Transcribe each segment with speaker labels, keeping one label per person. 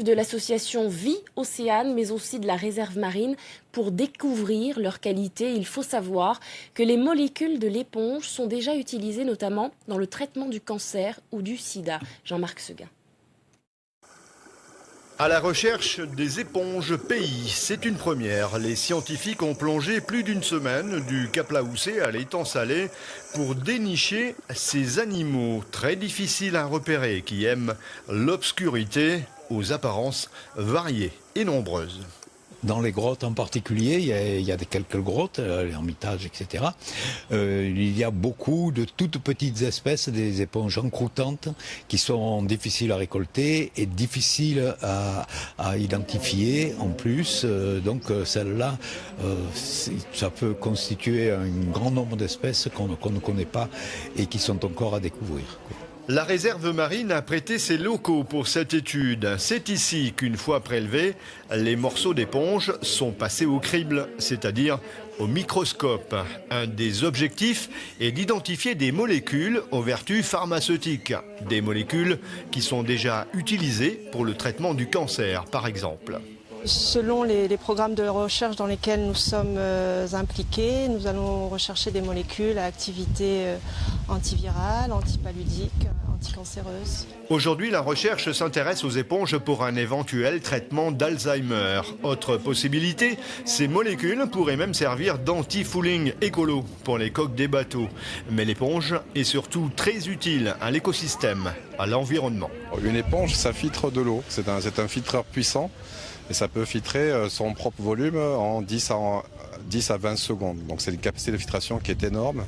Speaker 1: De l'association Vie Océane, mais aussi de la réserve marine. Pour découvrir leur qualité, il faut savoir que les molécules de l'éponge sont déjà utilisées notamment dans le traitement du cancer ou du sida. Jean-Marc Seguin.
Speaker 2: À la recherche des éponges pays, c'est une première. Les scientifiques ont plongé plus d'une semaine du Cap Laoussé à l'étang Salé pour dénicher ces animaux très difficiles à repérer qui aiment l'obscurité aux apparences variées et nombreuses.
Speaker 3: Dans les grottes en particulier, il y a quelques grottes, l'Ermitage, etc. Il y a beaucoup de toutes petites espèces, des éponges encroutantes, qui sont difficiles à récolter et difficiles à identifier en plus. Donc celle-là, ça peut constituer un grand nombre d'espèces qu'on ne connaît pas et qui sont encore à découvrir.
Speaker 2: La réserve marine a prêté ses locaux pour cette étude. C'est ici qu'une fois prélevés, les morceaux d'éponge sont passés au crible, c'est-à-dire au microscope. Un des objectifs est d'identifier des molécules aux vertus pharmaceutiques. Des molécules qui sont déjà utilisées pour le traitement du cancer, par exemple.
Speaker 4: Selon les programmes de recherche dans lesquels nous sommes impliqués, nous allons rechercher des molécules à activité antivirale, antipaludique, anticancéreuse.
Speaker 2: Aujourd'hui, la recherche s'intéresse aux éponges pour un éventuel traitement d'Alzheimer. Autre possibilité, ces molécules pourraient même servir d'anti-fouling écolo pour les coques des bateaux. Mais l'éponge est surtout très utile à l'écosystème, à l'environnement.
Speaker 5: Une éponge, ça filtre de l'eau. C'est un filtreur puissant. Et ça peut filtrer son propre volume en 10 à 20 secondes. Donc c'est une capacité de filtration qui est énorme.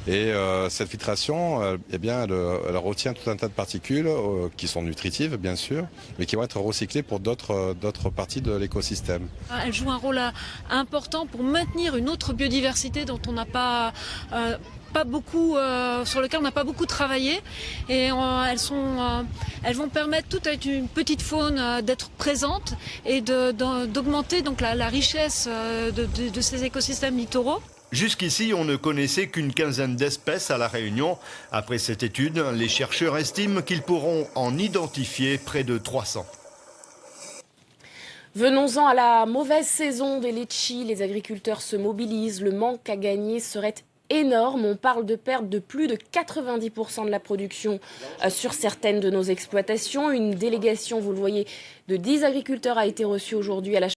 Speaker 5: Et cette filtration, elle retient tout un tas de particules qui sont nutritives, bien sûr, mais qui vont être recyclées pour d'autres parties de l'écosystème.
Speaker 6: Elle joue un rôle important pour maintenir une autre biodiversité dont on n'a pas beaucoup, sur lequel on n'a pas beaucoup travaillé, et elles vont permettre toute une petite faune d'être présente et d'augmenter donc la richesse de ces écosystèmes littoraux.
Speaker 2: Jusqu'ici, on ne connaissait qu'une quinzaine d'espèces à La Réunion. Après cette étude, les chercheurs estiment qu'ils pourront en identifier près de 300.
Speaker 1: Venons-en à la mauvaise saison des litchis. Les agriculteurs se mobilisent. Le manque à gagner serait énorme. On parle de perte de plus de 90% de la production sur certaines de nos exploitations. Une délégation, vous le voyez, de 10 agriculteurs a été reçue aujourd'hui à la